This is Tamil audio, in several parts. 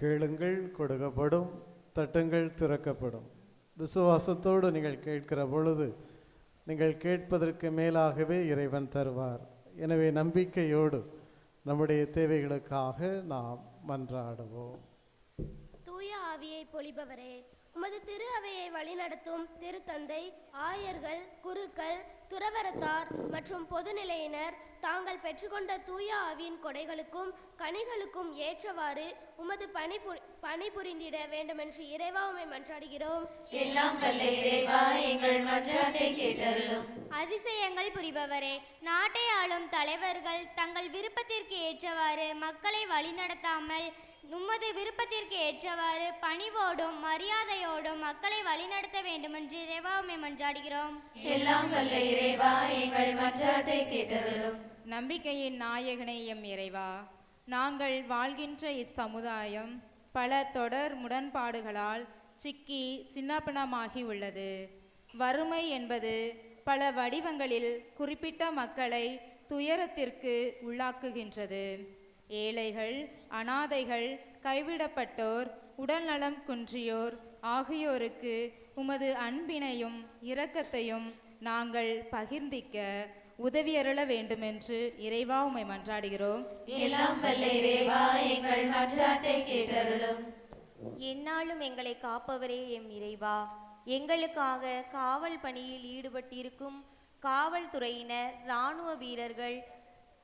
கேளுங்கள் கொடுக்கப்படும், தட்டுங்கள் திறக்கப்படும். விசுவாசத்தோடு நீங்கள் கேட்கிற பொழுது நீங்கள் கேட்பதற்கு மேலாகவே இறைவன் தருவார். எனவே நம்பிக்கையோடு நம்முடைய தேவைகளுக்காக நாம் மன்றாடுவோம். தூய ஆவியை பொழிபவரே, உமது திரு அவையை வழிநடத்தும் திருத்தந்தை, ஆயர்கள், குருக்கள், துறவரத்தார் மற்றும் பொதுநிலையினர் தாங்கள் பெற்றுக்கொண்ட தூய ஆவியின் கொடைகளுக்கும் கனிகளுக்கும் ஏற்றவாறு உமது பணி புரிந்திட வேண்டுமென்று இறைவா உம்மை மன்றாடுகிறோம். எல்லாம் வல்ல இறைவா, எங்கள் மன்றாட்டை கேட்டருளும். அதிசயங்கள் புரிபவரே, நாட்டை ஆளும் தலைவர்கள் தங்கள் விருப்பத்திற்கு ஏற்றவாறு மக்களை வழிநடத்தாமல் உமது விருப்பத்திற்கு ஏற்றவாறு பணிவோடும் மரியாதையோடும் மக்களை வழிநடத்த வேண்டுமென்று இறைவா உம்மை மன்றாடுகிறோம். எல்லாம் வல்ல இறைவா, எங்கள் மன்றாட்டை கேட்டருளும். நம்பிக்கையின் நாயகனே எம் இறைவா, நாங்கள் வாழ்கின்ற இச்சமுதாயம் பல தொடர் முரண்பாடுகளால் சிக்கி சின்னப்பனமாகி உள்ளது. வறுமை என்பது பல வடிவங்களில் குறிப்பிட்ட மக்களை துயரத்திற்கு உள்ளாக்குகின்றது. ஏழைகள், அனாதைகள், கைவிடப்பட்டோர், உடல்நலம் குன்றியோர் ஆகியோருக்கு உமது அன்பினையும் இரக்கத்தையும் நாங்கள் பகிர்ந்திக்க உதவியருள வேண்டுமென்று இறைவா உம்மை மன்றாடுகிறோம். எல்லாம் வல்ல இறைவா, எங்கள் மன்றாட்டை கேட்டருளும். எந்நாளும் எங்களை காப்பவரே எம் இறைவா, எங்களுக்காக காவல் பணியில் ஈடுபட்டிருக்கும் காவல்துறையினர், இராணுவ வீரர்கள்,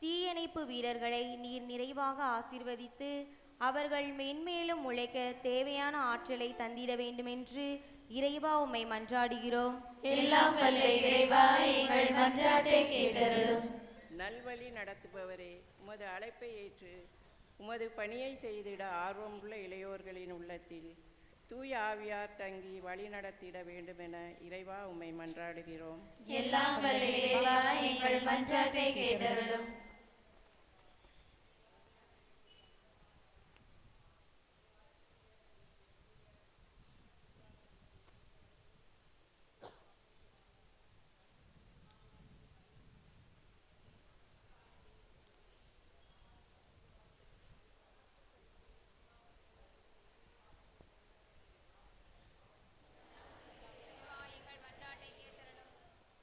தீயணைப்பு வீரர்களை நீர் நிறைவாக ஆசீர்வதித்து அவர்கள் மென்மேலும் உழைக்க தேவையான ஆற்றலை தந்திட வேண்டுமென்று இறைவா உம்மை மன்றாடுகிறோம். எல்லாம் வல்ல இறைவா, எங்கள் மன்றாட்டை கேட்டருளும். நல்வழி நடத்துபவரே, உமது அழைப்பை ஏற்று உமது பணியை செய்திட ஆர்வமுள்ள இளையோர்களின் உள்ளத்தில் தூய ஆவியார் தங்கி வழி நடத்திட வேண்டுமென இறைவா உம்மை மன்றாடுகிறோம். எல்லாம் வல்ல இறைவா, எங்கள் மன்றாட்டை கேட்டருளும்.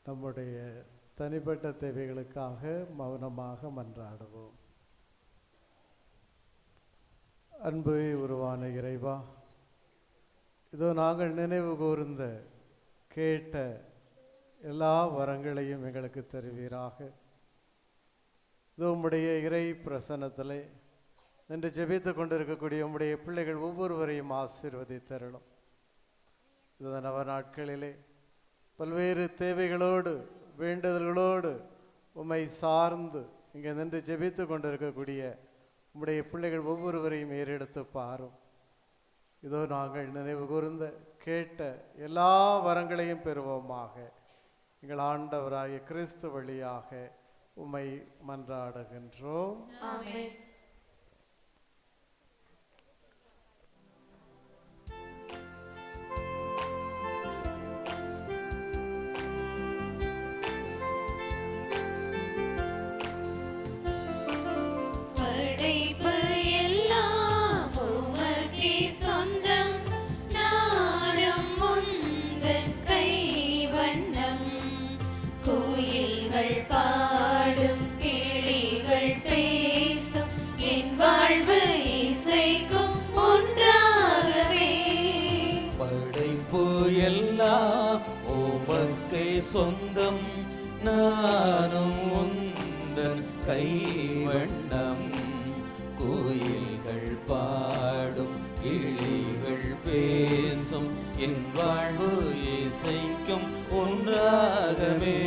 நம்முடைய தனிப்பட்ட தேவைகளுக்காக மௌனமாக மன்றாடுவோம். அன்பு உருவான இறைவா, இதோ நாங்கள் நினைவு கூர்ந்த கேட்ட எல்லா வரங்களையும் எங்களுக்கு தருவீராக. இதோ உம்முடைய இறை பிரசன்னத்திலே நின்று ஜெபித்து கொண்டிருக்கக்கூடிய உம்முடைய பிள்ளைகள் ஒவ்வொருவரையும் ஆசீர்வதித்தருளும். இந்த நவ நாட்களிலே பல்வேறு தேவைகளோடு வேண்டுதல்களோடு உம்மை சார்ந்து இங்கே நின்று ஜெபித்து கொண்டிருக்கக்கூடிய உம்முடைய பிள்ளைகள் ஒவ்வொருவரையும் ஏறெடுத்து பாரும். இதோ நாங்கள் நினைவு கூர்ந்த கேட்ட எல்லா வரங்களையும் பெறுவோமாக. எங்கள் ஆண்டவராகிய கிறிஸ்து வழியாக உம்மை மன்றாடுகின்றோம். ஆமென். சொந்தம் நானும் உந்தன் கைவண்ணம், கோயில்கள் பாடும் கிளிகள் பேசும் என் வாழ்வு இசைக்கும் ஒன்றாகவே.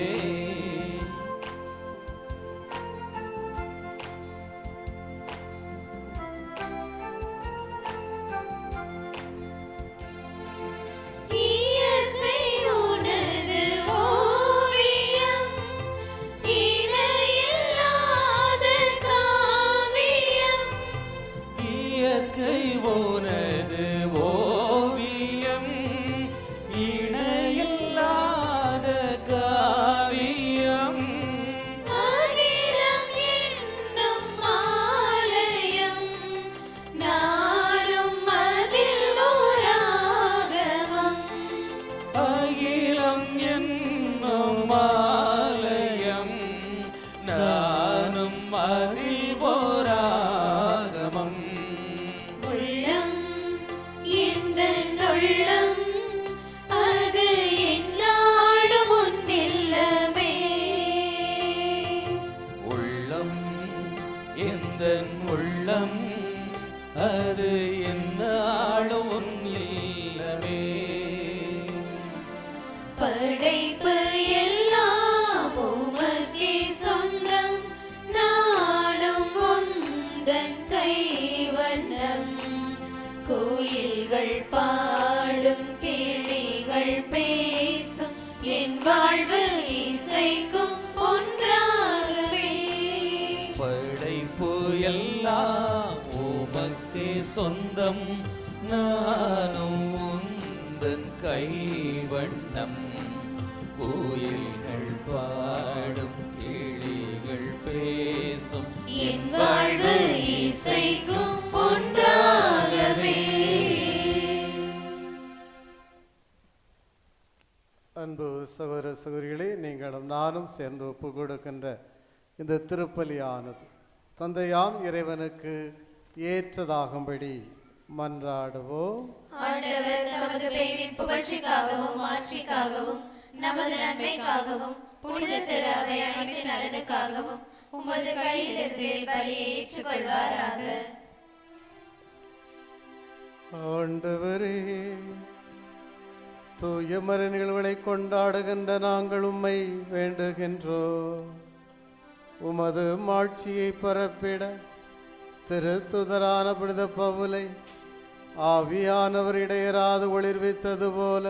நாடும் அது என்னாலும் உன் இல்லமே. படைப்பு எல்லாம் உமக்கே சொந்தம், நாளும் உந்தன் கைவண்ணம். கோயில்கள் பாடும் கிளிகள் பேசும், என் வாழ்வு இசைக்கும் ஒன்றாகவே. படைப்பு எல்லாம் உமக்கே சொந்தம், நானும் உந்தன் கைவண்ணம். கோயில்கள் பாடும் கிளிகள் பேசும், என் வாழ்வு இசைக்கும் ஒன்றாகவே. அன்பு சகோதர சகோதரிகளே, நீங்களும் நானும் சேர்ந்து ஒப்பு கொடுக்கின்ற இந்த திருப்பலியானது தந்தையாம் இறைவனுக்கு ஏற்றதாகும்படி மன்றாடுவோம். ஆண்டவர் தமது பெயரின் புகழ்ச்சிக்காகவும் மாட்சிக்காகவும் நமது நன்மைக்காகவும் புனித திரு அவை அனைத்து நலனுக்காகவும் உமது கையிலிருந்து பலியை ஏற்றுக்கொள்வாராக. ஆண்டவரே, தூய மறை நிகழ்வுகளை கொண்டாடுகின்ற நாங்கள் உம்மை வேண்டுகின்றோம். உமது மாட்சியை பரப்பிட திருத்துதரான புனித பவுலை ஆவியானவர் இடையராது ஒளிர்வித்தது போல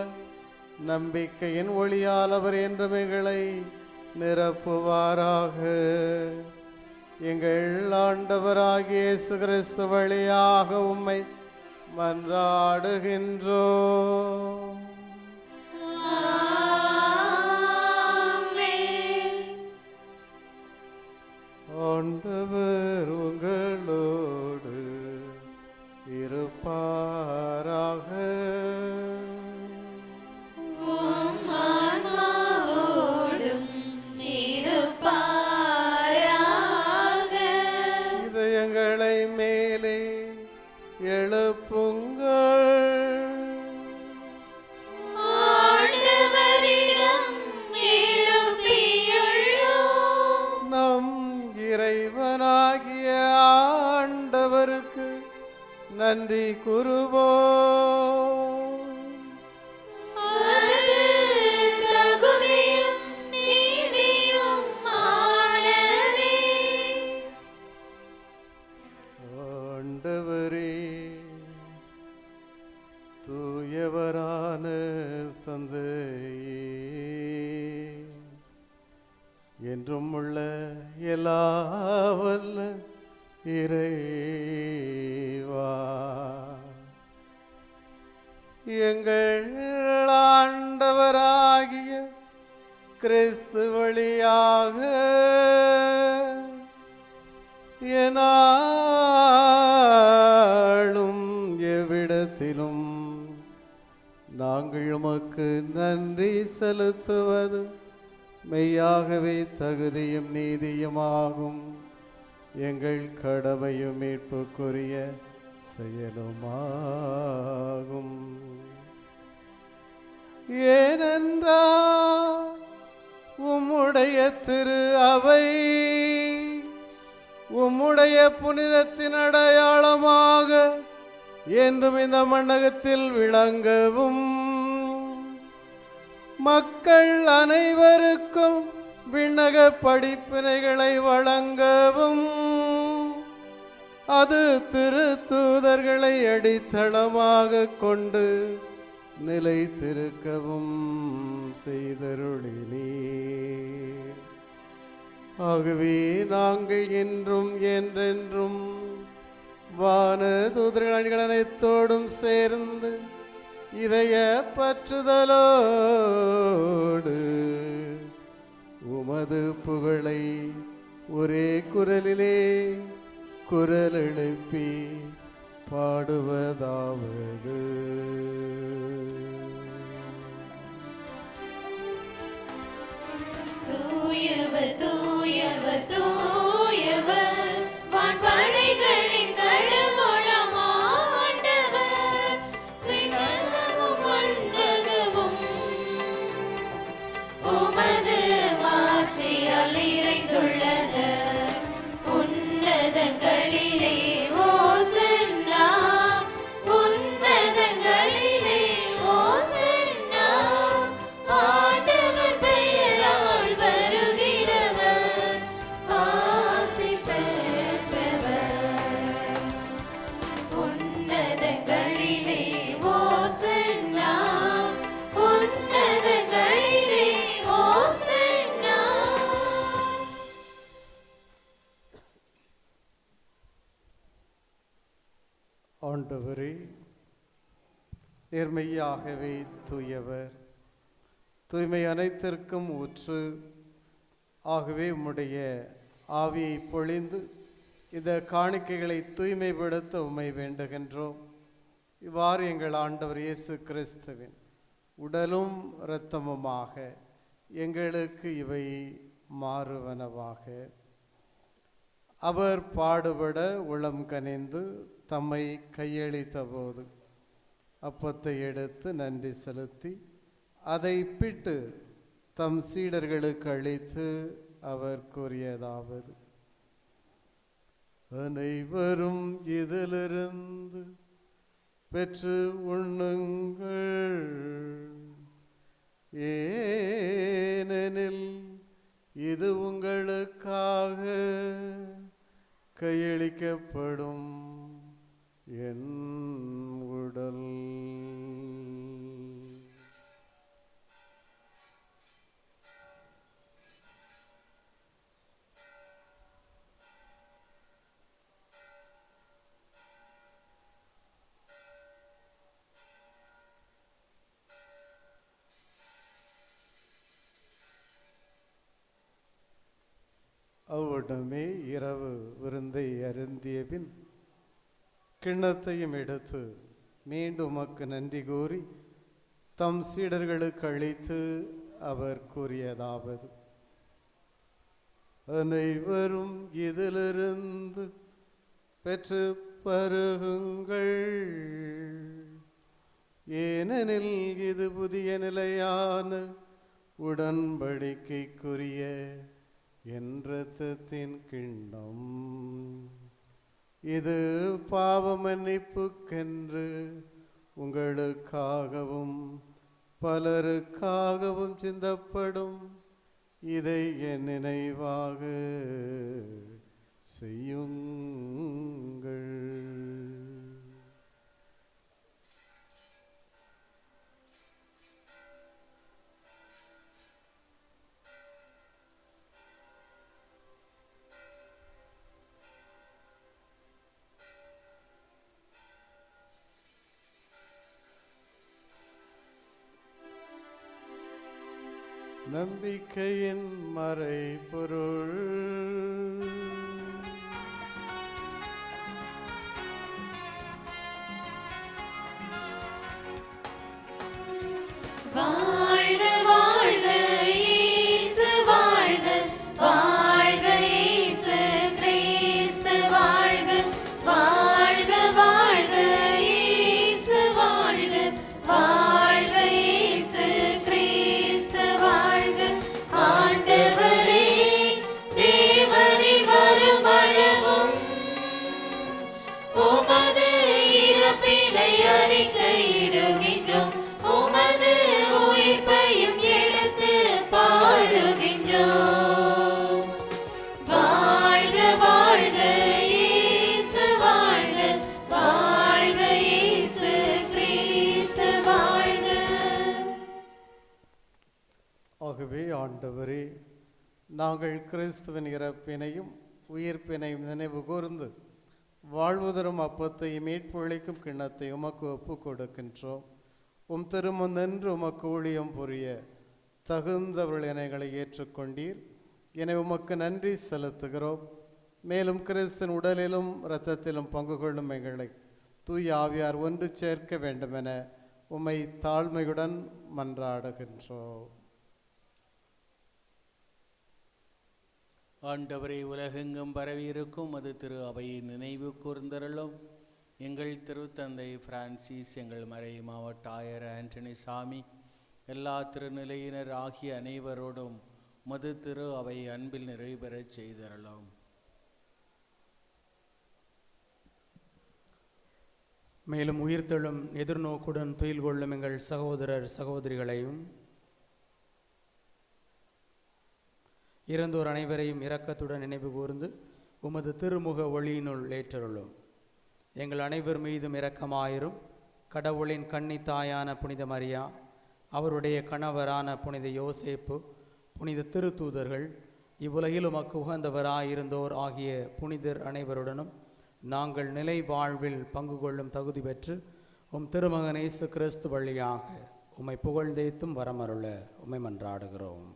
நம்பிக்கையின் ஒளியால் அவர் என்றுமைகளை நிரப்புவாராக. எங்கள் ஆண்டவராகிய இயேசு கிறிஸ்து வழியாக உம்மை மன்றாடுகின்றோம். ஆண்டவர் உங்களோடு இருப்பாராக. இதயங்களை மேலே எழுப்புங்கள். நம் இறைவனாகிய ஆண்டவருக்கு நன்றி கூறுவோம். ஆண்டவரே, தூயவரான தந்தையே, என்றும் உள்ள எல்லாவல்ல இறைவா, எங்கள் ஆண்டவராகிய கிறிஸ்து வழியாக என்னாலும் எவ்விடத்திலும் நாங்கள் உமக்கு நன்றி செலுத்துவது மெய்யாகவே தகுதியும் நீதியுமாகும். எங்கள் கடமையும் மீட்புக்குரிய செயலுமாகும். ஏனென்றால் உம்முடைய திரு அவை உம்முடைய புனிதத்தின் அடையாளமாக என்றும் இந்த மண்ணகத்தில் விளங்கவும், மக்கள் அனைவருக்கும் விண்ணக படிப்பினைகளை வழங்கவும், அது திருத்தூதர்களை அடித்தளமாக கொண்டு நிலைத்திருக்கவும் செய்தருளினீர். ஆகவே நாங்கள் என்றும் என்றென்றும் வானதூதர்கள் அணிகள் அனைத்தோடும் சேர்ந்து இதய பற்றுதலோடு உமது புகழை ஒரே குரலிலே குரல் எழுப்பி பாடுவதாவது: தூயவர் தூயவர் தூயவர் வான்படைகளின் கடவுளாம் ஆண்டவர், விண்ணகமும் மண்ணகமும் உமது மாட்சியால் நிறைந்துள்ளன. உன்னதங்களிலே ஓசன்னா. ஆண்டவரே, நேர்மையாகவே தூயவர், தூய்மை அனைத்திற்கும் ஊற்று. ஆகவே உம்முடைய ஆவியை பொழிந்து இந்த காணிக்கைகளை தூய்மைப்படுத்த உம்மை வேண்டுகின்றோம். இவ்வாறு எங்கள் ஆண்டவர் இயேசு கிறிஸ்துவின் உடலும் இரத்தமுமாக எங்களுக்கு இவை மாறுவனவாக. அவர் பாடுபட உளம் கனிந்து தம்மை கையளித்த போது அப்பத்தை எடுத்து நன்றி செலுத்தி அதை பிட்டு தம் சீடர்களுக்கு அளித்து அவர் கூறியதாவது: அனைவரும் இதிலிருந்து பெற்று உண்ணுங்கள், ஏனெனில் இது உங்களுக்காக கையளிக்கப்படும் என் உடல். அவ்வுடனே இரவு விருந்தை அருந்திய பின் கிண்ணத்தையும் எடுத்து மீண்டும் உமக்கு நன்றி கூறி தம் சீடர்களுக்கு அளித்து அவர் கூறியதாவது: அனைவரும் இதிலிருந்து பெற்று பருகுங்கள், ஏனெனில் இது புதிய நிலையான உடன்படிக்கைக்குரிய என் இரத்தத்தின் கிண்ணம். இது பாவ மன்னிப்புக்கென்று உங்களுக்காகவும் பலருக்காகவும் சிந்தப்படும். இதை என் நினைவாக செய்யுங்கள். நம்பிக்கையின் மறைபொருள். வாழ்க வாழ்க இயேசு வாழ்க, வாழ்க இயேசு கிறிஸ்து வாழ்க, வாழ்க வாழ்க இயேசு வாழ்க, வாழ்க இயேசு கிறிஸ்து வாழ்க. ஆண்டவரே தேவனே வருமளவும் உமது இறப்பினை அறிக்கையிடுகின்றோம், உமது உயிர்ப்பையும் எடுத்து பாடுகின்றோம். வாழ்க வாழ்க இயேசு வாழ்க, வாழ்க இயேசு கிறிஸ்து வாழ்க. ஆகவே ஆண்டவரே, நாங்கள் கிறிஸ்துவின் இறப்பினையும் உயிர்ப்பினையும் நினைவு கூர்ந்து வாழ்வு தரும் அப்பத்தையும் மீட்பொழிக்கும் கிண்ணத்தை உமக்கு ஒப்பு கொடுக்கின்றோம். உம் திருமுன் நின்று உமக்கு ஊழியம் புரிய தகுந்தவர்கள் எங்களை ஏற்றுக்கொண்டீர். எனவே உமக்கு நன்றி செலுத்துகிறோம். மேலும் கிறிஸ்துவின் உடலிலும் இரத்தத்திலும் பங்கு கொள்ளும் எங்களை தூய ஆவியார் ஒன்று சேர்க்க வேண்டுமென உம்மை தாழ்மையுடன் மன்றாடுகின்றோம். ஆண்டவரை உலகெங்கும் பரவியிருக்கும் அது திரு அவையை நினைவு கூர்ந்தருளும். எங்கள் திருத்தந்தை பிரான்சிஸ், எங்கள் மறை மாவட்ட ஆயர் ஆண்டனி சாமி, எல்லா திருநிலையினர் ஆகிய அனைவரோடும் மது திரு அவை அன்பில் நிறைவு பெறச் செய்தருளும். மேலும் உயிர்த்தெழும் எதிர்நோக்குடன் துயில் கொள்ளும் எங்கள் சகோதரர் சகோதரிகளையும் இறந்தோர் அனைவரையும் இரக்கத்துடன் நினைவு கூர்ந்து உமது திருமுக ஒளியினுள் ஏற்றருளும். எங்கள் அனைவர் மீதும் இரக்கமாயிரும். கடவுளின் கன்னி தாயான புனித மரியா, அவருடைய கணவரான புனித யோசேப்பு, புனித திருத்தூதர்கள், இவ்வுலகில் உமக்கு உகந்தவராயிருந்தோர் ஆகிய புனிதர் அனைவருடனும் நாங்கள் நிலை வாழ்வில் பங்கு கொள்ளும் தகுதி பெற்று உம் திருமகன் இயேசு கிறிஸ்து வழியாக உம்மை புகழ்ந்தேத்தும் வரமருள உம்மை மன்றாடுகிறோம்.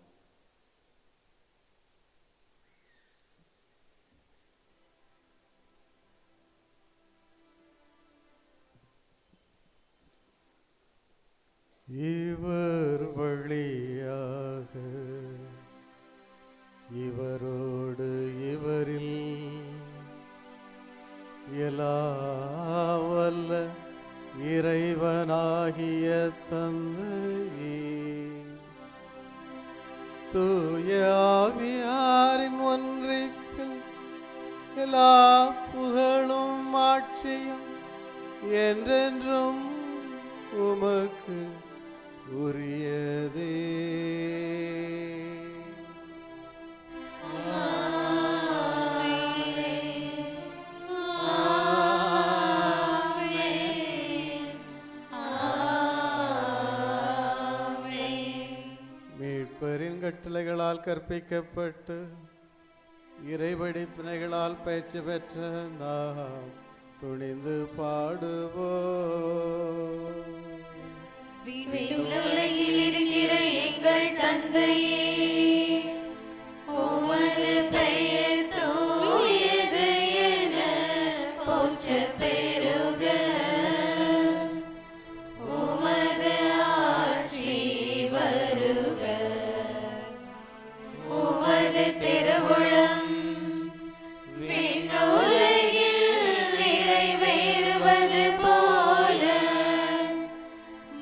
இவர் வழியாக இவரோடு இவரில் எல்லாம் வல்ல இறைவனாகிய தந்தையே, தூய ஆவியாரின் ஒன்றிப்பில் எல்லா புகழும் ஆட்சியும் என்றென்றும் உமக்கு உரியதே. மீட்பரின் கட்டளைகளால் கற்பிக்கப்பட்டு இறைவடிப்பினைகளால் பயிற்சி பெற்ற நாம் துணிந்து பாடுவோம். விண்ணுலகில் இருக்கிற எங்கள் தந்தையே, உமது பெயர் தூயது என போற்றப் பெறுக. உமது ஆட்சி வருக. உமது திருவுளம் விண்ணுலகில் நிறைவேறுவது போல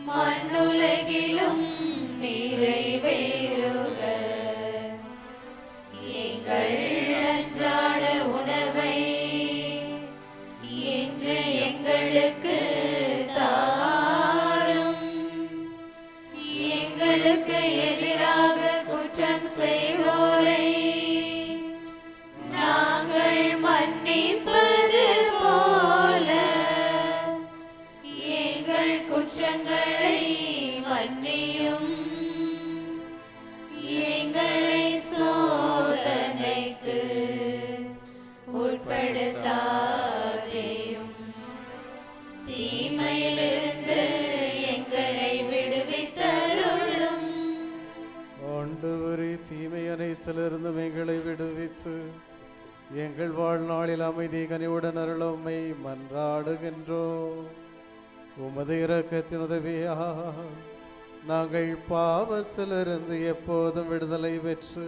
மண்ணுலகிலும் நிறைவேறுக. எங்கள் அன்றாட உணவை இன்று எங்களுக்கு தாரும். எங்களுக்கு எதிராக குற்றம் செய்வோரை நாங்கள் மன்னிப்பது போல எங்கள் குற்றங்களை மன்னியும். எங்களை சோதனைக்கு உட்படுத்தாதேயும், தீமையிலிருந்து எங்களை விடுவித்தருளும். ஆண்டவரே, தீமை அனைத்திலிருந்தும் எங்களை விடுவித்து எங்கள் வாழ்நாளில் அமைதி கனிவுடன் அருள உம்மை மன்றாடுகின்றோம். உமது இரக்கத்தின் உதவியாக நாங்கள் பாவத்திலிருந்து எப்போதும் விடுதலை பெற்று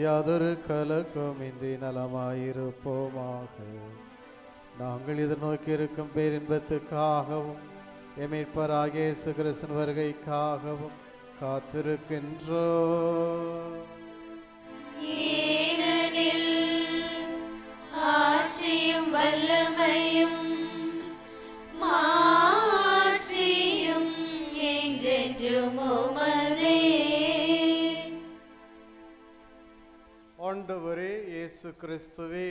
யாதொரு கலக்கமின்றி நலமாயிருப்போமாக. நாங்கள் எதிர்நோக்கி இருக்கும் பேரின்பத்துக்காகவும் எமீட்பராகிய இயேசு கிறிஸ்துவின் வருகைக்காகவும் காத்திருக்கின்றோம். ஏனெனில் ஆட்சியும் வல்லமையும் மாட்சியும் என்றென்றும் உமதே. ஆண்டவரே இயேசு கிறிஸ்துவே,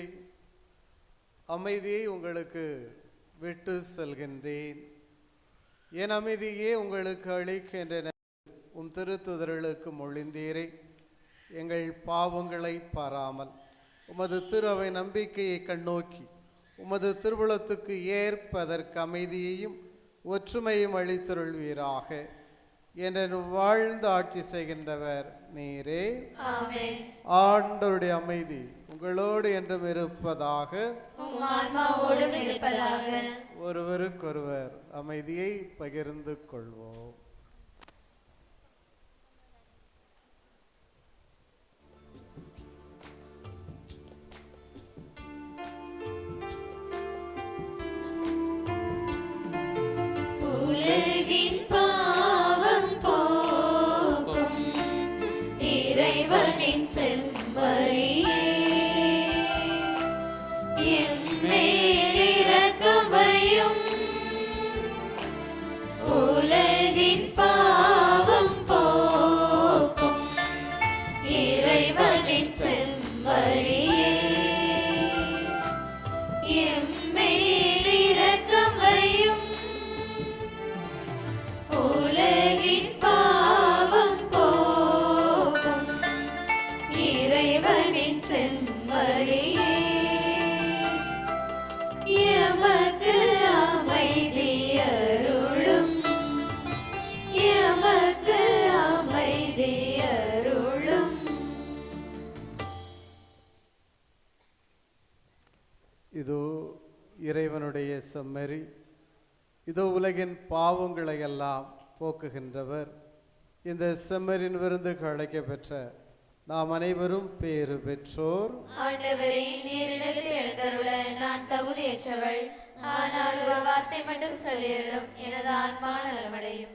அமைதியை உங்களுக்கு விட்டு செல்கின்றேன், என் அமைதியே உங்களுக்கு அளிக்கின்றன. உம் திருத்துதர்களுக்கு மொழிந்தீரே, எங்கள் பாவங்களை பாராமல் உமது திரு அவை நம்பிக்கையை கண்ணோக்கி உமது திருவுளத்துக்கு ஏற்பதற்கு அமைதியையும் ஒற்றுமையும் அளித்தருள்வீராக. என்று வாழ்ந்து ஆட்சி செய்கின்றவர் நீரே. ஆமென். ஆண்டவருடைய அமைதி உங்களோடு என்றும் இருப்பதாக. உம் ஆன்மாவோடும் இருப்பதாக. ஒருவருக்கொருவர் அமைதியை பகிர்ந்து கொள்வோம். உலகின் பாவம் போக்கும் இறைவனின் செம்மறியே, எம்மேல் இரக்கமையும். உலகின் பாவம் போக்கும் இறைவனின் செம்மறியே, எம்மேல் இரக்கமையும். உலகின் பாவம் போக்கும் இறைவனின் செம்மறியே, செம்மறி, இதோ உலகின் பாவங்களை எல்லாம் போக்குகின்றவர். இந்த செம்மறின் விருந்துக்கு அழைக்க பெற்ற நாம் அனைவரும் பேறு பெற்றோர். ஆண்டவரே, நீர் இடத்தில் எழுந்தருள நான் தகுதியற்றவள். ஆனால் ஒரு வார்த்தை மட்டும் சொல்லியதும் எனது ஆன்மா நலமடையும்.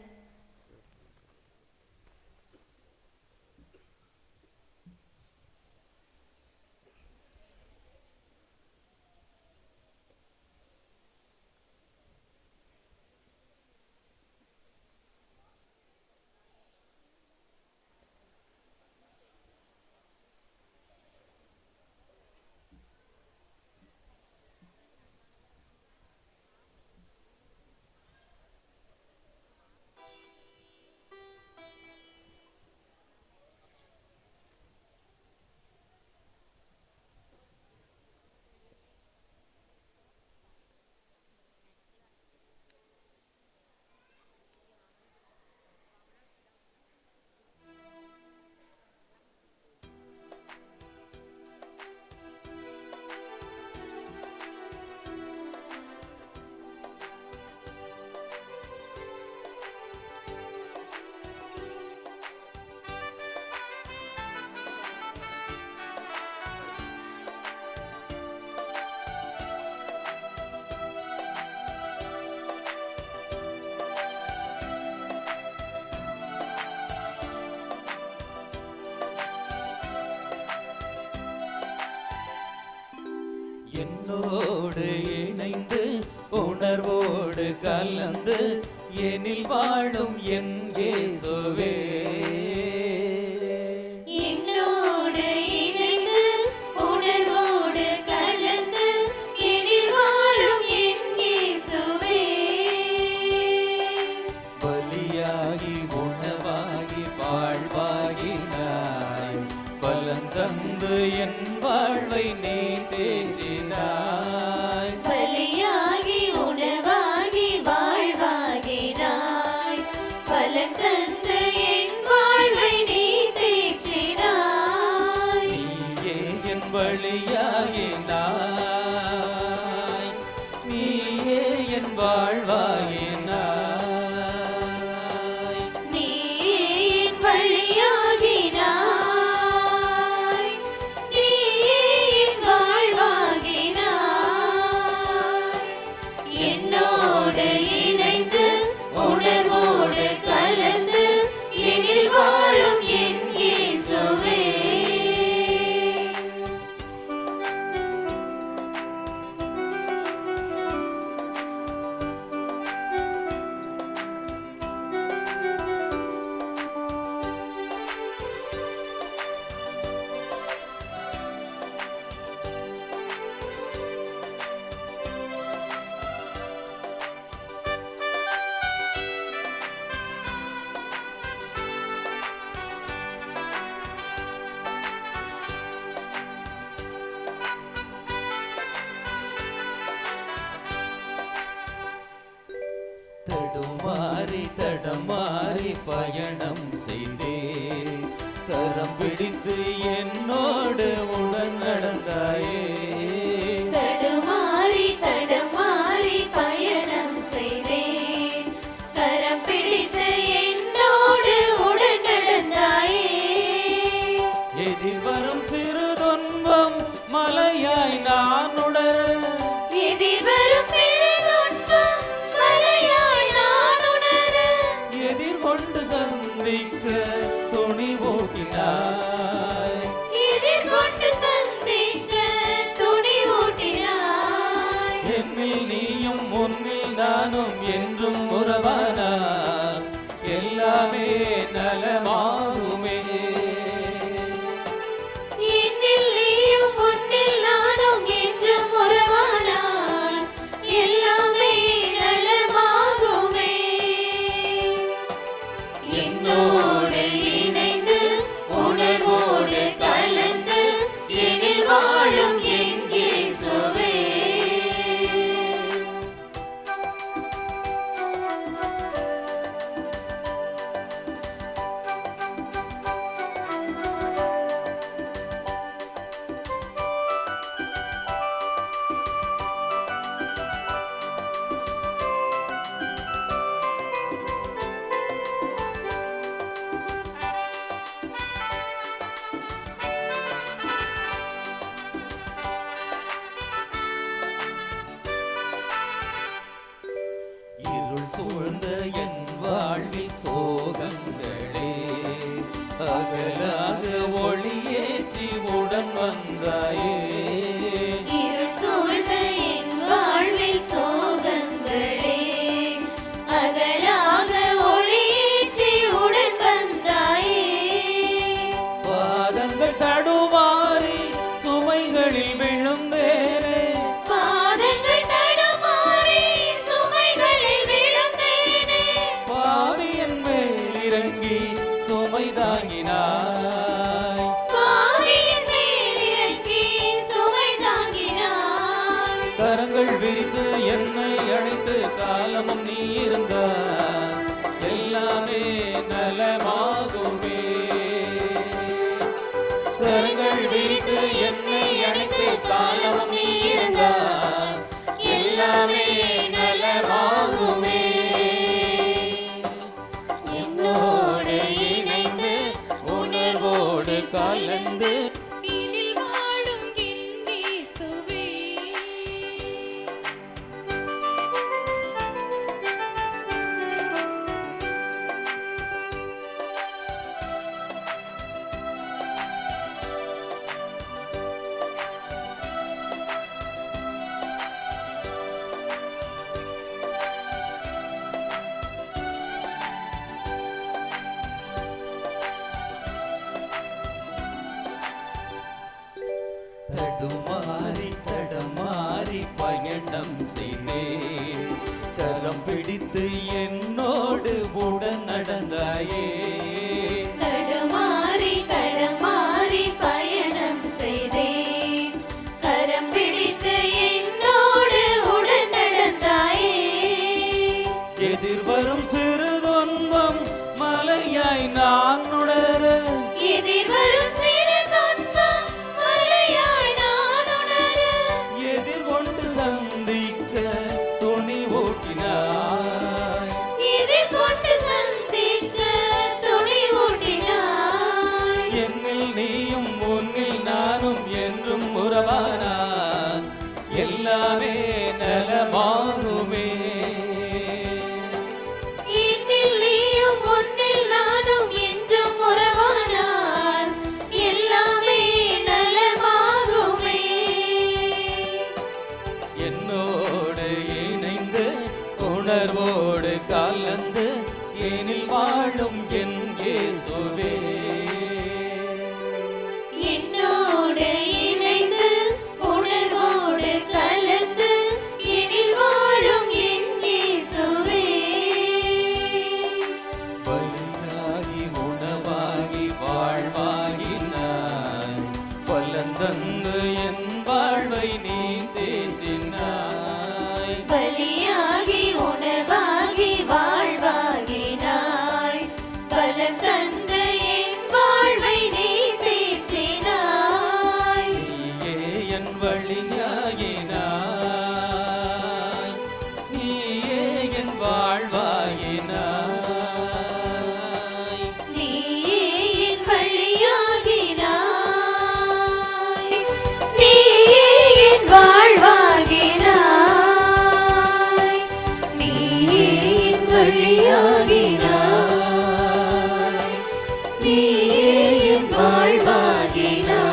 என்னோடு இணைந்து உணர்வோடு கலந்து எனில் வாழும் என் இயேசுவே. என்னோடு இணைந்து உணர்வோடு கலந்து எனில் வாழும் என் இயேசுவே. பலியாகி உணவாகி வாழ்வாகினாய், பலந்தந்து என் வாழ்வை நீ தேற்றினாய். பலியாகி உணவாகி வாழ்வாகினாய், பலன் தந்து என் வாழ்வை நீ தேற்றினாய். நீயே என் வழியாகினாய், நீயே என் வாழ்வாகினாய். நீயே என் வழியாகினாய், நீயே என் வாழ்வாகினாய். என்னோடு இணைந்து உணர்வோடு கலந்து எனில் வாழும் என் இயேசுவே. தடுமாறி தடமாறி பயணம் செய்தே, கரம் பிடித்து என்னோடு உடன் நடந்தாயே. தடுமாறி தடமாறி பயணம் செய்தேன், கரம் பிடித்து என்னோடு உடன் நடந்தாயே. எதிர்வரும் சிறு துன்பம் மலையாய் நான் உணர, எதிர்வரும் சிறு துன்பம் மலையாய் நான் உணர, எதிர்கொண்டு சந்திக்க துணிவூட்டினாய். எதிர்கொண்டு சந்திக்க துணிவூட்டினாய். என்னில் நீயும் உன்னில் நானும் என்றும் உறவானார், எல்லாமே நலமாகுமே. என்னில் நீயும் உன்னில் நானும் என்றும் உறவானாய், எல்லாமே நலமாகுமே. என்னோடு இணைந்து உணர்வோடு கலந்து எனில் வாழும் என் இயேசுவே. இருள் சூழ்ந்த என் வாழ்வில் சோகங்களே அகலாக ஒளியேற்றி உடன் வந்தாயே. இருள் சூழ்ந்த என் வாழ்வில் சோகங்களே அகலாக ஒளியேற்றி உடன் வந்தாயே. பாதங்கள் தடுமாறி சுமைகளில் விழுந்தேனே. பாதங்கள் தடுமாறி சுமைகளில் விழுந்தேனே. பாவியன் மேல் இறங்கி சுமை தாங்கினாய். பாவியின் மேல் இறங்கி சுமை தாங்கினாய். கரங்கள் விரித்து என்னை அழைத்து காலமும் நீ இருந்தாய். எல்லாமே நலமாகுமே. கரங்கள் விரித்து என்னை அழைத்து காலமும் நீ இருந்தாய். எல்லாமே நலமாகுமே. என்னோடு இணைந்து உணர்வோடு கலந்து இனில் வாழும் என் இயேசுவே. தடுமாறி தடமாறி பயணம் செய்தேன். கரம் பிடித்து என்னோடு உடன் நடந்தாயே. தடுமாறி தடமாறி பயணம் செய்தேன். கரம் பிடித்து என்னோடு உடன் நடந்தாயே. எதிர்வரும் சிறு துன்பம் மலையாய் நான் உணர. எதிர்வரும் சிறு துன்பம் மலையாய் நான் உணர. எதிர்கொண்டு சந்திக்க துணிவூட்டினாய். எதிர்கொண்டு சந்திக்க துணிவூட்டினாய். என்னில் நீயும் உன்னில் நானும் என்றும் உறவானான். எல்லாமே நலமாகுமே. என்னில் நீயும் உன்னில் நானும் என்றும் உறவானான். எல்லாமே நலமாகுமே. என்னோடு இணைந்து உணர்வோடு கலந்து எனில் வாழும் என் இயேசுவே. என்னோடு இணைந்து உணர்வோடு கலந்து எனில் வாழும் என் இயேசுவே. பலியாகி உணவாகி வாழ்வாகினாய். பலந்தந்து என் வாழ்வை நீ தேற்றினாய். பலியாகி உணவாகி வாழ்வாகினாய். பலம் தந்த என் வாழ்வை நீ தேற்றினாய். நீயே என் வழியாகினாய். நீயே என் வாழ்வாகினாய். நீயே என் வழியாகினாய். நீயே என் வாழ்வாகினாய். நீயே என் வழியாகினாய். நீயே என் வாழ்வாகினாய்.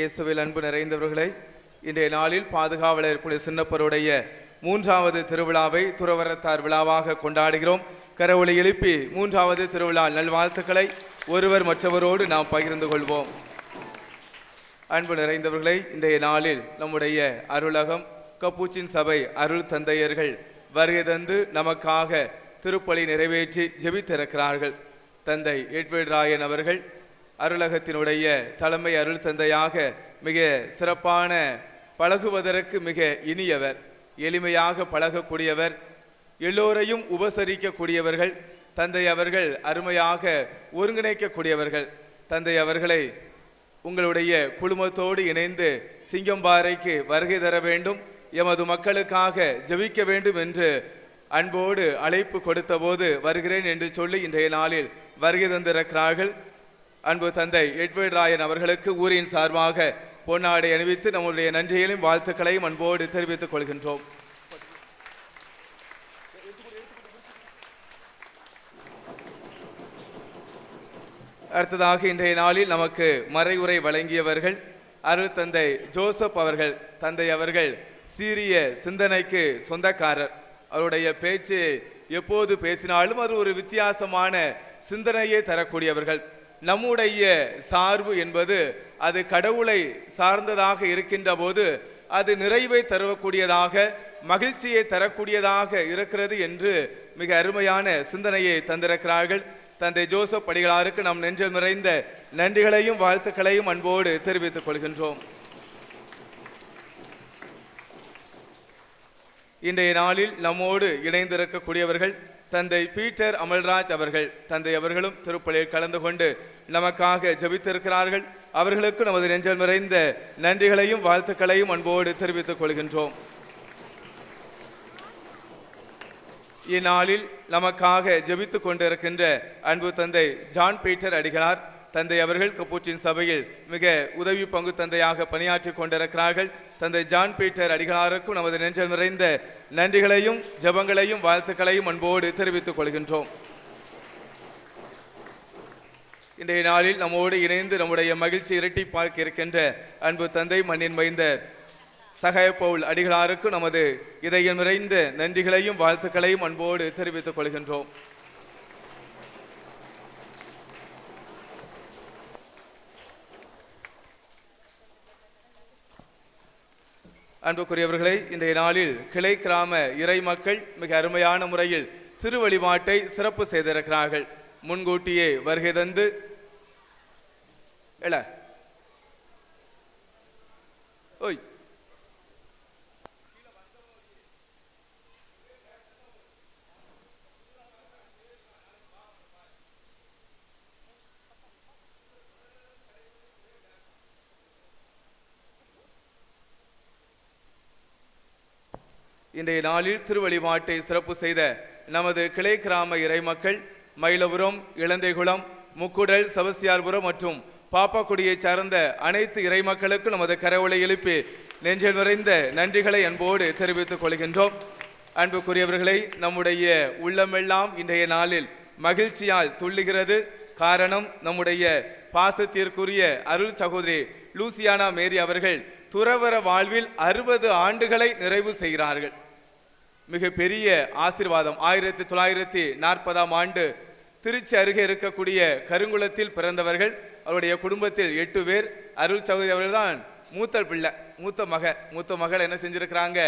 இயேசுவில் அன்பு நிறைந்தவர்களை, இன்றைய நாளில் பாதுகாவலர் புனித சின்னப்பருடைய 3வது திருவிழாவை துறவரத்தார் விழாவாக கொண்டாடுகிறோம். கரவொலி எழுப்பி 3வது திருவிழா நல்வாழ்த்துக்களை ஒருவர் மற்றவரோடு நாம் பகிர்ந்து கொள்வோம். அன்பு நிறைந்தவர்களை, இன்றைய நாளில் நம்முடைய அருளகம் கப்பூச்சின் சபை அருள் தந்தையர்கள் வருகை தந்து நமக்காக திருப்பலி நிறைவேற்றி ஜெபித்திருக்கிறார்கள். தந்தை எட்வர்ட் ராயன் அவர்கள் அருளகத்தினுடைய தலைமை அருள் தந்தையாக மிக சிறப்பான, பழகுவதற்கு மிக இனியவர், எளிமையாக பழகக்கூடியவர், எல்லோரையும் உபசரிக்கக்கூடியவர்கள். தந்தை அவர்கள் அருமையாக ஒருங்கிணைக்கக்கூடியவர்கள். தந்தை அவர்களை உங்களுடைய குழுமத்தோடு இணைந்து சிங்கம்பாறைக்கு வருகை தர வேண்டும், எமது மக்களுக்காக ஜெபிக்க வேண்டும் என்று அன்போடு அழைப்பு கொடுத்த போது வருகிறேன் என்று சொல்லி இன்றைய நாளில் வருகை தந்திருக்கிறார்கள். அன்பு தந்தை எட்வர்ட் ராயன் அவர்களுக்கு ஊரின் சார்பாக பொன்னாடை அணிவித்து நம்முடைய நன்றிகளையும் வாழ்த்துக்களையும் அன்போடு தெரிவித்துக் கொள்கின்றோம். அடுத்ததாக இன்றைய நாளில் நமக்கு மறைவுரை வழங்கியவர்கள் அருள் தந்தை ஜோசப் அவர்கள். தந்தை அவர்கள் சீரிய சிந்தனைக்கு சொந்தக்காரர். அவருடைய பேச்சு எப்போது பேசினாலும் அது ஒரு வித்தியாசமான சிந்தனையை தரக்கூடியவர்கள். நம்முடைய சார்பு என்பது அது கடவுளை சார்ந்ததாக இருக்கின்ற போது அது நிறைவை தரக்கூடியதாக, மகிழ்ச்சியை தரக்கூடியதாக இருக்கிறது என்று மிக அருமையான சிந்தனையை தந்திருக்கிறார்கள். தந்தை ஜோசப் அடிகளாருக்கு நம் நெஞ்சில் நிறைந்த நன்றிகளையும் வாழ்த்துக்களையும் அன்போடு தெரிவித்துக் கொள்கின்றோம். இன்றைய நாளில் நம்மோடு இணைந்திருக்கக்கூடியவர்கள் தந்தை பீட்டர் அமல்ராஜ் அவர்கள். தந்தை அவர்களும் திருப்பலியில் கலந்து கொண்டு நமக்காக ஜெபித்திருக்கிறார்கள். அவர்களுக்கு நமது நெஞ்சில் நிறைந்த நன்றிகளையும் வாழ்த்துக்களையும் அன்போடு தெரிவித்துக் கொள்கின்றோம். இந்நாளில் நமக்காக ஜெபித்துக் கொண்டிருக்கின்ற அன்பு தந்தை ஜான் பீட்டர் அடிகளார். தந்தை அவர்கள் கப்பூச்சின் சபையில் மிக உதவி பங்கு தந்தையாக பணியாற்றி கொண்டிருக்கிறார்கள். தந்தை ஜான் பீட்டர் அடிகளாருக்கும் நமது நெஞ்சில் நிறைந்த நன்றிகளையும் ஜெபங்களையும் வாழ்த்துக்களையும் அன்போடு தெரிவித்துக் கொள்கின்றோம். இன்றைய நாளில் நம்மோடு இணைந்து நம்முடைய மகிழ்ச்சி இரட்டிப்பாக்க இருக்கின்ற அன்பு தந்தை மண்ணின் மைந்தர் சகாய பவுல் அடிகளாருக்கு நமது இதயம் நிறைந்த நன்றிகளையும் வாழ்த்துக்களையும் அன்போடு தெரிவித்துக் கொள்கின்றோம். அன்புக்குரியவர்களை, இன்றைய நாளில் கிளை கிராம இறை மக்கள் மிக அருமையான முறையில் திருவழிபாட்டை சிறப்பு செய்திருக்கிறார்கள். முன்கூட்டியே வருகை தந்து இன்றைய நாளில் திருவழிபாட்டை சிறப்பு செய்த நமது கிளை கிராம இறை மக்கள் மயிலபுரம், இளந்தைகுளம், முக்குடல், செபஸ்தியார்புரம் மற்றும் பாப்பாக்குடியை சார்ந்த அனைத்து இறை மக்களுக்கு நமது கரவொலை எழுப்பி நெஞ்சில் நிறைந்த நன்றிகளை அன்போடு தெரிவித்துக் கொள்கின்றோம். அன்புக்குரியவர்களை, நம்முடைய உள்ளமெல்லாம் இன்றைய நாளில் மகிழ்ச்சியால் துள்ளுகிறது. காரணம், நம்முடைய பாசத்திற்குரிய அருள் சகோதரி லூசியானா மேரி அவர்கள் துறவற வாழ்வில் 60 ஆண்டுகளை நிறைவு செய்கிறார்கள். மிக பெரிய ஆசீர்வாதம். 1940ஆம் ஆண்டு திருச்சி அருகே இருக்கக்கூடிய கருங்குளத்தில் பிறந்தவர்கள். அவருடைய குடும்பத்தில் 8 பேர். அருள் சகோதரி அவர்கள் தான் மூத்த பிள்ளை, மூத்த மகள் என்ன செஞ்சிருக்கிறாங்க,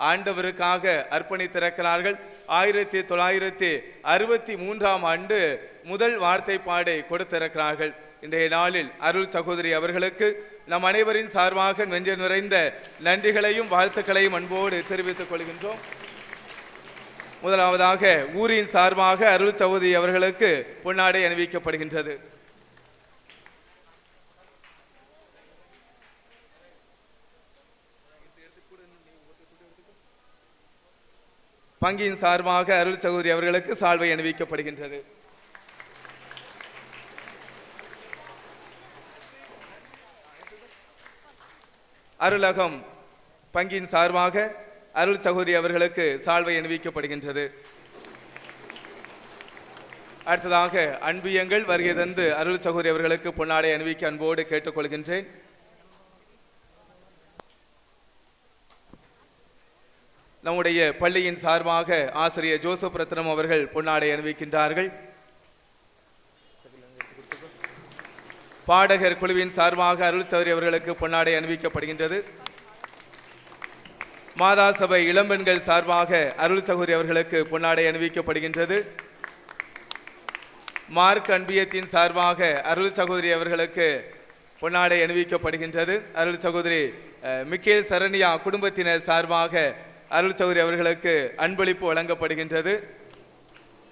ஆண்டவருக்காக அர்ப்பணித்திருக்கிறார்கள். 1963ஆம் ஆண்டு முதல் வார்த்தை பாடை கொடுத்திருக்கிறார்கள். இன்றைய நாளில் அருள் சகோதரி அவர்களுக்கு நம் அனைவரின் சார்பாக நெஞ்சில் நிறைந்த நன்றிகளையும் வாழ்த்துக்களையும் அன்போடு தெரிவித்துக் கொள்கின்றோம். முதலாவதாக ஊரின் சார்பாக அருள் சகோதரி அவர்களுக்கு பொன்னாடை அணிவிக்கப்படுகின்றது. பங்கின் சார்பாக அருள் சகோதரி அவர்களுக்கு சால்வை அணிவிக்கப்படுகின்றது. அருளகம் பங்கின் சார்பாக அருள் சகோதரி அவர்களுக்கு சால்வை அணிவிக்கப்படுகின்றது. அடுத்ததாக அன்பியங்கள் வருகை தந்து அருள் சகோதரி அவர்களுக்கு பொன்னாடை அணிவிக்க அன்போடு கேட்டுக்கொள்கின்றேன். நம்முடைய பள்ளியின் சார்பாக ஆசிரியர் ஜோசப் ரத்னம் அவர்கள் பொன்னாடை அணிவிக்கின்றார்கள். பாடகர் குழுவின் சார்பாக அருள் சகோதரி அவர்களுக்கு பொன்னாடை அணிவிக்கப்படுகின்றது. மாதா சபை இளம்பெண்கள் சார்பாக அருள் சகோதரி அவர்களுக்கு பொன்னாடை அணிவிக்கப்படுகின்றது. மார்க் அன்பியத்தின் சார்பாக அருள் சகோதரி அவர்களுக்கு பொன்னாடை அணிவிக்கப்படுகின்றது. அருள் சகோதரி மிக்கேல் சரணியா குடும்பத்தினர் சார்பாக அருள் சகோதரி அவர்களுக்கு அன்பளிப்பு வழங்கப்படுகின்றது.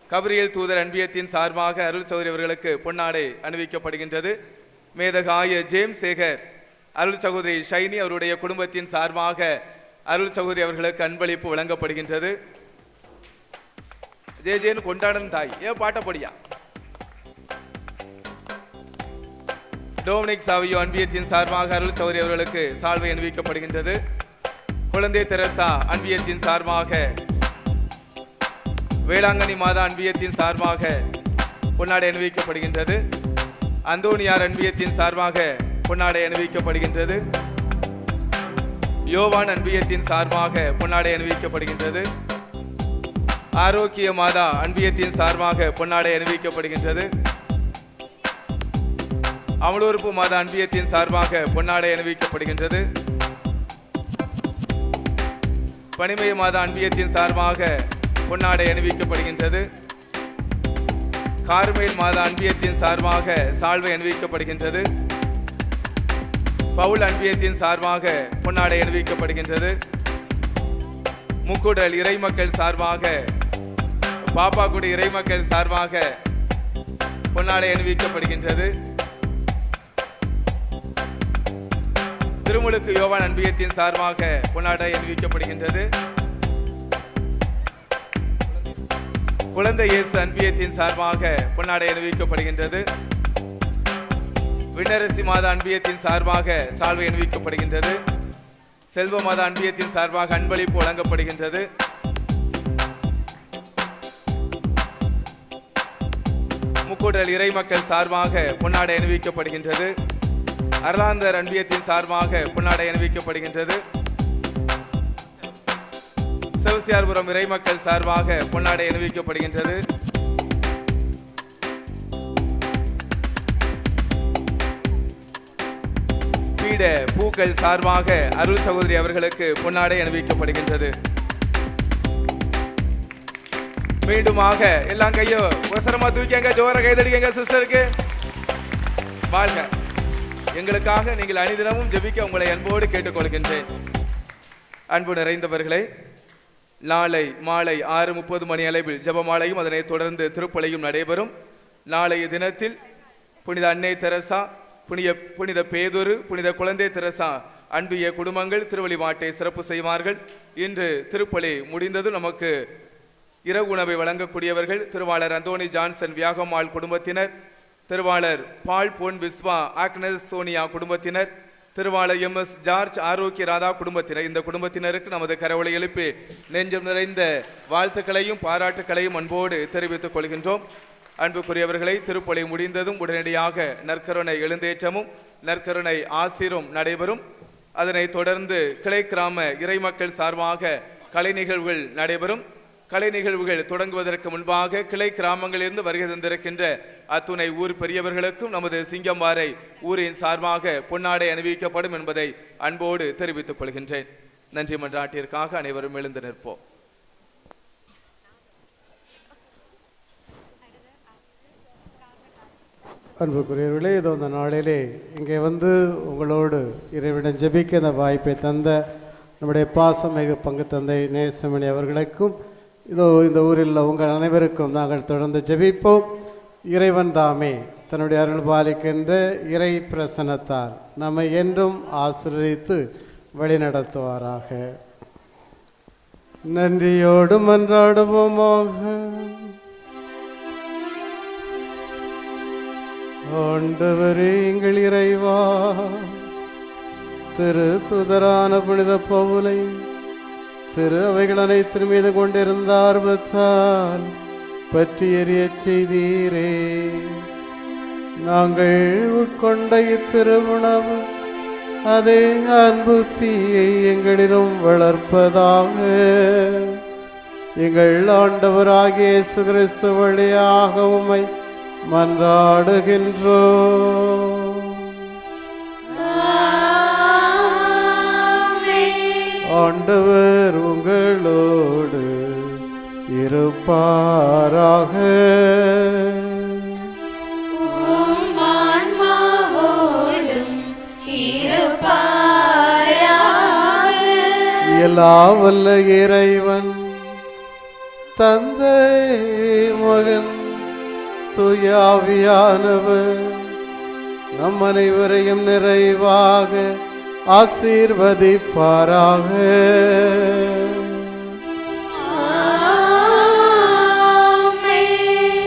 கபிரியல் தூதர் அன்பியத்தின் சார்பாக அருள் சகோதரி அவர்களுக்கு பொன்னாடை அணிவிக்கப்படுகின்றது. மேதகாய ஜேம்ஸ் சேகர் அருள் சகோதரி ஷைனி அவருடைய குடும்பத்தின் சார்பாக அருள் சகோதரி அவர்களுக்கு அன்பளிப்பு வழங்கப்படுகின்றது. ஜேஜேன்னு கொண்டாடன் தாய் ஏன் பாட்டப்படியா. டோமினிக் சாவியோ அன்பியத்தின் சார்பாக அருள் சகோதரி அவர்களுக்கு சால்வை அணிவிக்கப்படுகின்றது. குழந்தை தெரசா அன்பியத்தின் சார்பாக, வேளாங்கண்ணி மாதா அன்பியத்தின் சார்பாக பொன்னாடை அணிவிக்கப்படுகின்றது. அந்தோனியார் அன்பியத்தின் சார்பாக பொன்னாடை அணிவிக்கப்படுகின்றது. யோவான் அன்பியத்தின் சார்பாக பொன்னாடை அணிவிக்கப்படுகின்றது. ஆரோக்கிய மாதா அன்பியத்தின் சார்பாக பொன்னாடை அணிவிக்கப்படுகின்றது. அமலூர்ப்பு மாதா அன்பியத்தின் சார்பாக பொன்னாடை அணிவிக்கப்படுகின்றது. பனிமய மாதா அன்பியத்தின் சார்பாக பொன்னாடை அணிவிக்கப்படுகின்றது. கார்மேல் மாதா அன்பியத்தின் சார்பாக சால்வை அணிவிக்கப்படுகின்றது. பவுல் அன்பியத்தின் சார்பாக பொன்னாடை அணிவிக்கப்படுகின்றது. முக்குடல் இறைமக்கள் சார்பாக பாப்பாக்குடி இறைமக்கள் சார்பாக பொன்னாடை அணிவிக்கப்படுகின்றது. திருமுழுக்கு யோவான் அன்பியத்தின் சார்பாக பொன்னாடை அணிவிக்கப்படுகின்றது. குழந்தை இயேசு அன்பியத்தின் சார்பாக பொன்னாடை அணிவிக்கப்படுகின்றது. விண்ணரசி மாதா அன்பியத்தின் சார்பாக சால்வை அணிவிக்கப்படுகின்றது. செல்வ மாதா அன்பியத்தின் சார்பாக அன்பளிப்பு வழங்கப்படுகின்றது. முக்கூடல் இறை மக்கள் சார்பாக பொன்னாடை அணிவிக்கப்படுகின்றது. அருளாந்தர் அன்பியத்தின் சார்பாக பொன்னாடை அணிவிக்கப்படுகின்றது. செவசியார்புரம் இறை மக்கள் சார்பாக பொன்னாடை அணிவிக்கப்படுகின்றது. பீட பூக்கள் சார்பாக அருள் சகோதரி அவர்களுக்கு பொன்னாடை அணிவிக்கப்படுகின்றது. மீண்டுமாக எல்லாம் கையோ அவசரமா தூக்கிங்க, ஜோர கைதடிங்க சிஸ்டருக்கு. வாழ்க. எங்களுக்காக நீங்கள் அணிதினமும் ஜெபிக்க உங்களை அன்போடு கேட்டுக்கொள்கின்றேன். அன்பு நிறைந்தவர்களே, நாளை மாலை 6:30 மணி அளவில் ஜெபமாலையும் அதனைத் தொடர்ந்து திருப்பலியும் நடைபெறும். நாளைய தினத்தில் புனித அன்னை தெரசா, புனித பேதுரு, புனித குழந்தை தெரசா அன்பிய குடும்பங்கள் திருவழிபாட்டை சிறப்பு செய்வார்கள். இன்று திருப்பலி முடிந்தது. நமக்கு இரவு உணவை வழங்கக்கூடியவர்கள் திருவாளர் அந்தோனி ஜான்சன் வியாகமாள் குடும்பத்தினர், திருவாளர் பால் பொன் விஸ்வா ஆக்னஸ் சோனியா குடும்பத்தினர், திருவாளர் MS ஜார்ஜ் ஆரோக்கிய ராதா குடும்பத்தினர். இந்த குடும்பத்தினருக்கு நமது கரவொலி எழுப்பி நெஞ்சம் நிறைந்த வாழ்த்துக்களையும் பாராட்டுக்களையும் அன்போடு தெரிவித்துக் கொள்கின்றோம். அன்புக்குரியவர்களை, திருப்பலி முடிந்ததும் உடனடியாக நற்கருணை எழுந்தேற்றமும் நற்கருணை ஆசீரும் நடைபெறும். அதனைத் தொடர்ந்து கிளை கிராம இறைமக்கள் சார்பாக கலை நிகழ்வுகள் நடைபெறும். கலை நிகழ்வுகள் தொடங்குவதற்கு முன்பாக கிளை கிராமங்களிலிருந்து வருகை தந்திருக்கின்ற அத்துணை ஊர் பெரியவர்களுக்கும் நமது சிங்கம்பாறை ஊரின் சார்பாக பொன்னாடை அணிவிக்கப்படும் என்பதை அன்போடு தெரிவித்துக் கொள்கின்றேன். நன்றி மன்றாட்டிற்காக அனைவரும் எழுந்து நிற்போம். அன்புக்குரியவர்களே, இதோ அந்த நாளிலே இங்கே வந்து உங்களோடு இறைவிடம் ஜெபிக்க இந்த வாய்ப்பை தந்த நம்முடைய பாசமிகு பங்கு தந்தை நேசமணி அவர்களுக்கும், இதோ இந்த ஊரில் உங்கள் அனைவருக்கும் நாங்கள் தொடர்ந்து ஜெபிப்போம். இறைவன் தாமே தன்னுடைய அருள் பாலிக்கின்ற இறை பிரசன்னத்தால் நம்மை என்றும் ஆசீர்வதித்து வழிநடத்துவாராக. நன்றியோடு மன்றாடுவோமாக. ஆண்டவரே எங்கள் இறைவா, திரு தூதரான புனித பவுலை திரு அவைகள் அனைத்தின் மீது கொண்டிருந்த ஆர்வத்தால் பற்றி எறிய செய்தீரே. நாங்கள் உட்கொண்ட இத்திருவுணவு அதே அன்பு தீயை எங்களிலும் வளர்ப்பதாக. எங்கள் ஆண்டவராகிய இயேசு கிறிஸ்து வழியாக உம்மை மன்றாடுகின்றோம். ஆண்டவர் உங்களோடு இருப்பாராக. எல்லா வல்ல இறைவன் தந்தை மகன் தூயாவியானவர் நம் அனைவரையும் நிறைவாக ஆசீர்வதிப்பாராக.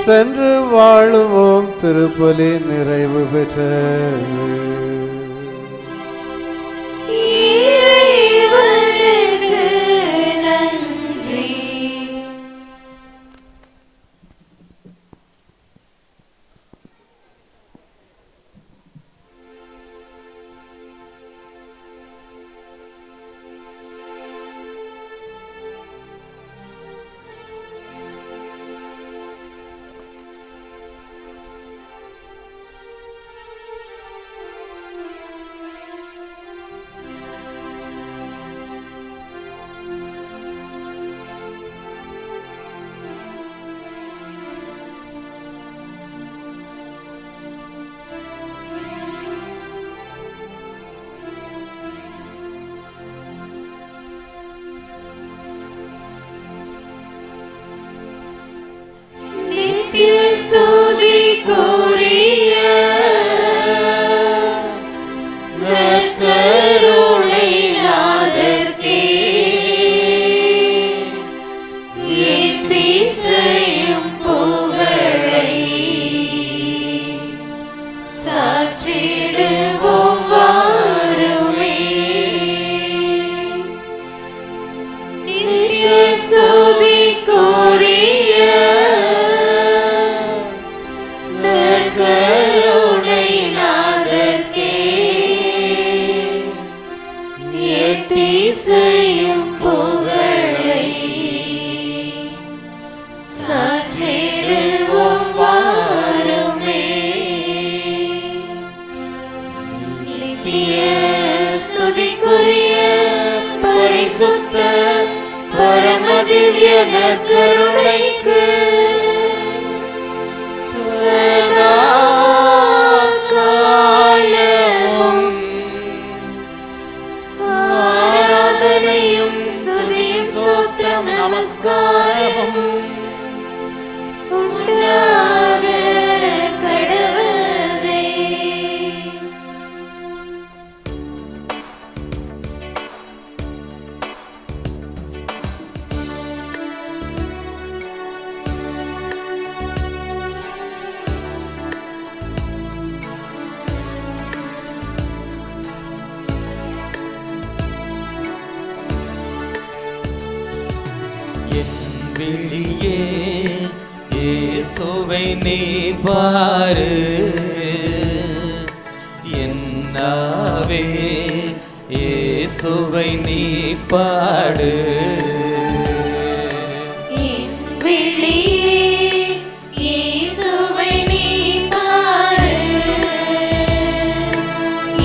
சென்று வாழுவோம். திருப்பலி நிறைவு பெற்றது. நித்திய ஸ்துதிக்குரிய நற்கருணை நாதர்க்கே எத்திசையும் புகழை சாற்றிடுவோம் வாருமே. நித்திய ஸ்துதிக்குரிய நற்கருணை நாதர்க்கே எத்திசையும் புகழை சாற்றிடுவோம் வாருமே. நித்திய ஸ்துதிக்குரிய பரிசுத்த பரமதிவ்ய நற்கருணைக்கு சதா காலமும் ஆராதனையும் ஸ்துதியும் ஸ்தோத்திரம் நமஸ்காரமும் உண்டாக கடவுளே. விழியே இயேசுவை நீ பாரு, என்னாவே இயேசுவை நீ பாடு. என் விழியே இயேசுவை நீ பாரு,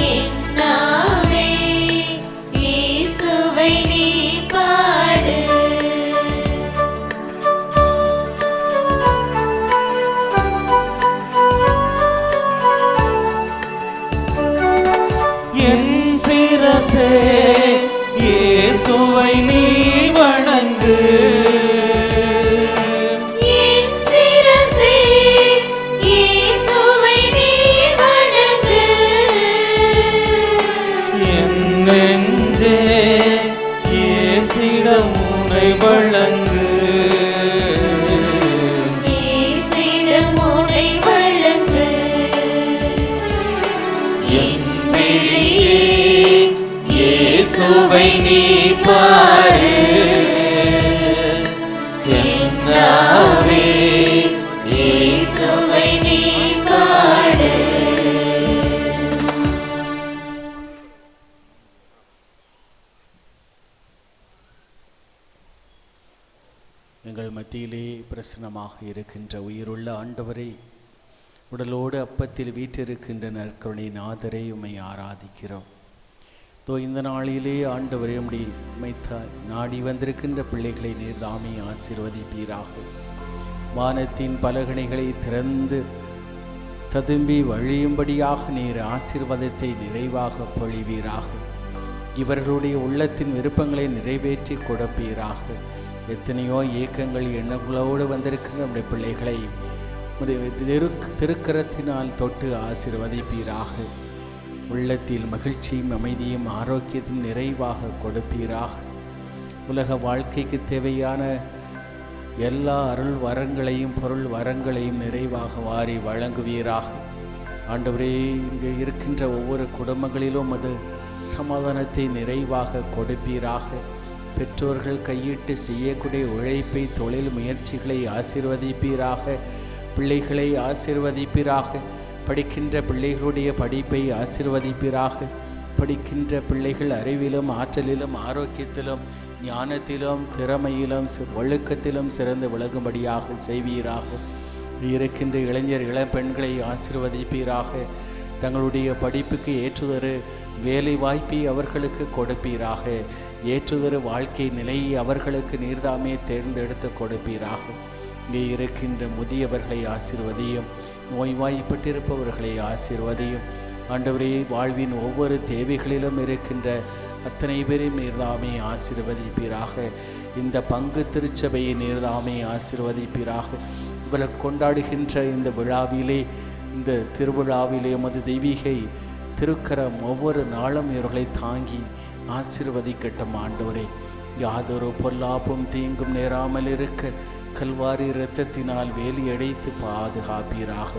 என் நாவே இயேசுவை நீ பாடு. இயேசுவை நீ வணங்கு, என் சிரசே இயேசுவை நீ வணங்கு. என் நெஞ்சே இயேசுவிடம் உன்னை வணங்கு, இயேசுவிடம் உன்னை வணங்கு. என் விழியே இயேசுவை நீ பாரு, என் நாவே இயேசுவை நீ பாடு. எங்கள் மத்தியிலே பிரசன்னமாக இருக்கின்ற உயிருள்ள ஆண்டவரை, உடலோடு அப்பத்தில் வீற்றிருக்கின்ற நற்கருணை நாதரை உம்மை ஆராதிக்கிறோம். இந்த நாளிலே ஆண்டவரே உம்மை நாடி வந்திருக்கின்ற பிள்ளைகளை நீர் தாமே ஆசீர்வதிப்பீராக. வானத்தின் பலகணிகளை திறந்து ததும்பி வழியும்படியாக நீர் ஆசீர்வாதத்தை நிறைவாக பொழிவீராக. இவர்களுடைய உள்ளத்தின் விருப்பங்களை நிறைவேற்றி கொடுப்பீராக. எத்தனையோ ஏக்கங்கள் எண்ணங்களோடு வந்திருக்கின்ற நம்முடைய பிள்ளைகளை திருக்கரத்தினால் தொட்டு ஆசீர்வதிப்பீராக. உள்ளத்தில் மகிழ்ச்சியும் அமைதியும் ஆரோக்கியத்தையும் நிறைவாக கொடுப்பீராக. உலக வாழ்க்கைக்கு தேவையான எல்லா அருள் வரங்களையும் பொருள் வரங்களையும் நிறைவாக வாரி வழங்குவீராக. ஆண்டவரே, இங்கு இருக்கின்ற ஒவ்வொரு குடும்பங்களிலும் அது சமாதானத்தை நிறைவாக கொடுப்பீராக. பெற்றோர்கள் கையிட்டு செய்யக்கூடிய உழைப்பை, தொழில் முயற்சிகளை ஆசீர்வதிப்பீராக. பிள்ளைகளை ஆசீர்வதிப்பீராக. படிக்கின்ற பிள்ளைகளுடைய படிப்பை ஆசீர்வதிப்பீராக. படிக்கின்ற பிள்ளைகள் அறிவிலும் ஆற்றலிலும் ஆரோக்கியத்திலும் ஞானத்திலும் திறமையிலும் ஒழுக்கத்திலும் சிறந்து விளங்கும்படியாக செய்வீராக. இருக்கின்ற இளைஞர் இளம்பெண்களை ஆசீர்வதிப்பீராக. தங்களுடைய படிப்புக்கு ஏற்றுதொரு வேலை வாய்ப்பை அவர்களுக்கு கொடுப்பீராக. ஏற்றுதொரு வாழ்க்கை நிலையை அவர்களுக்கு நீர்தாமே தேர்ந்தெடுத்து கொடுப்பீராக. இங்கே இருக்கின்ற முதியவர்களை ஆசீர்வதியும், நோய்வாய்ப்பட்டிருப்பவர்களை ஆசீர்வதியும். ஆண்டவரே, வாழ்வின் ஒவ்வொரு தேவைகளிலும் இருக்கின்ற அத்தனை பேரையும் நீர்தாமே ஆசீர்வதிப்பீராக. இந்த பங்கு திருச்சபையை நீர்தாமே ஆசீர்வதிப்பீராக. கொண்டாடுகின்ற இந்த விழாவிலே, இந்த திருவிழாவிலே உமது தெய்வீகை திருக்கரம் ஒவ்வொரு நாளும் இவர்களை தாங்கி ஆசீர்வதிக்கட்டும் ஆண்டவரே. யாதொரு பொல்லாப்பும் தீங்கும் நேராமல் இருக்க கல்வாரி இரத்தத்தினால் வேலி அடைத்து பாதுகாப்பீராக.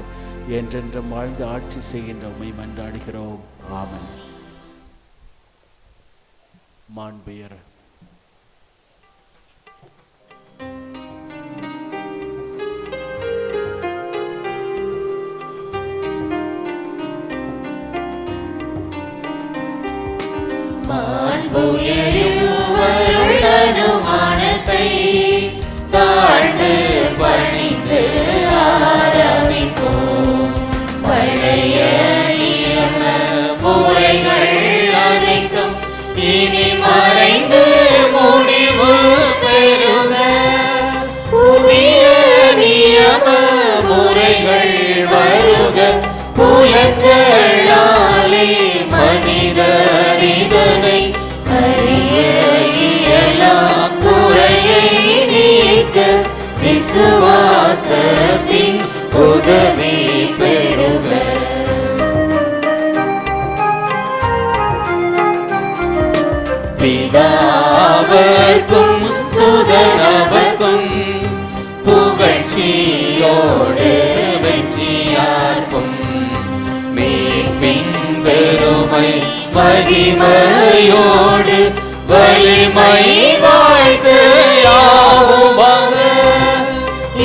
என்றென்றும் வாழ்ந்து ஆட்சி செய்கின்ற உம்மை மன்றாடுகிறோம். ஆமென். மாண்புயர் அனுமானத்தை தாழ்ந்து பணிந்து ஆராதிப்போம். பழைய நியம முறைகள் அனைத்தும் இனி மறைந்து முடிவு பெறுக. புதிய நியம முறைகள் வருக. புலன்களாலே மனிதர் இதனை அறிய இயலாம். குறையை நீக்க விசுவாசத்தின் உதவி பெறுக. பிதாவர்க்கும் சுதனவர்க்கும் புகழ்ச்சியோடு வெற்றியார்க்கும் மீட்பின் பெருமை மகிமையோடு வலிமை வாழ்த்து யாவுமாக.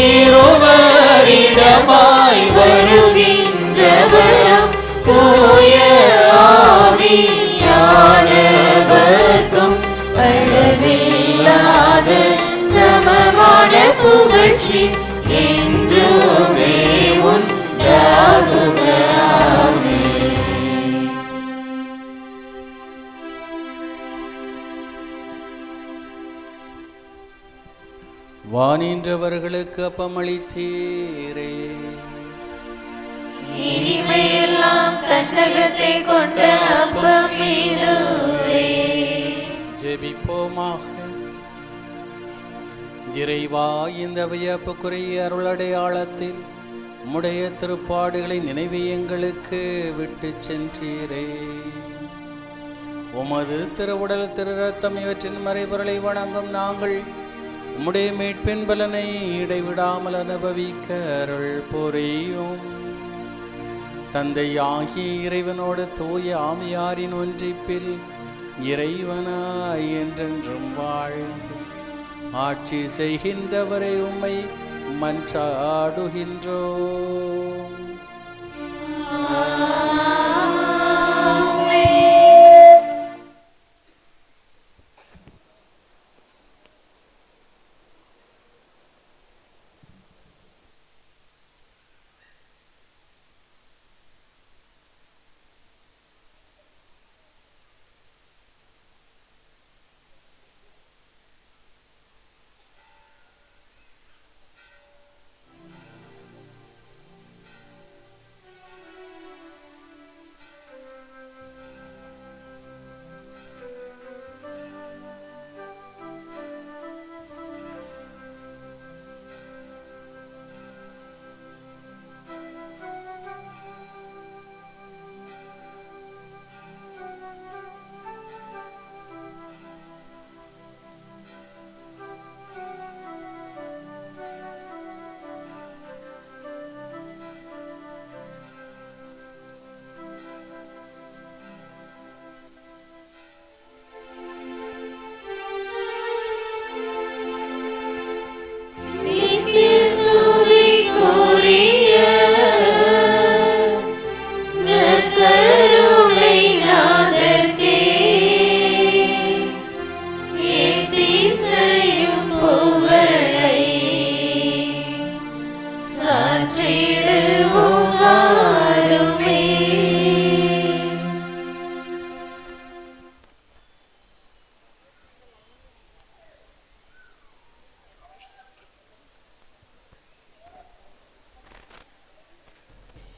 இருவரிடமாய் வருகின்றவரம் தூய ஆவியானவர்க்கும் அளவில்லாத சமமான புகழ்ச்சி என்றுமே உண்டாகுக. வானின்றவர்களுக்கு அப்பமளித்தீரே. இனிமையெல்லாம் தன்னகத்தை கொண்ட அப்பம் இதுவே. ஜெபிப்போமாக. இறைவா, இந்த வியப்புக்குரிய அருளடையாளத்தில் உம்முடைய திருப்பாடுகளை நினைவு எங்களுக்கு விட்டு சென்றீரே. உமது திருவுடல் திரு ரத்தம் இவற்றின் மறைபொருளை வணங்கும் நாங்கள் உம்முடைய மீட்பின் பலனை இடைவிடாமல் அனுபவிக்க அருள் புரியும். தந்தையாகிய இறைவனோடு தூய ஆவியாரின் ஒன்றிப்பில் இறைவனாய் என்றென்றும் வாழ்ந்து ஆட்சி செய்கின்றவரை உம்மை மன்றாடுகின்றோம்.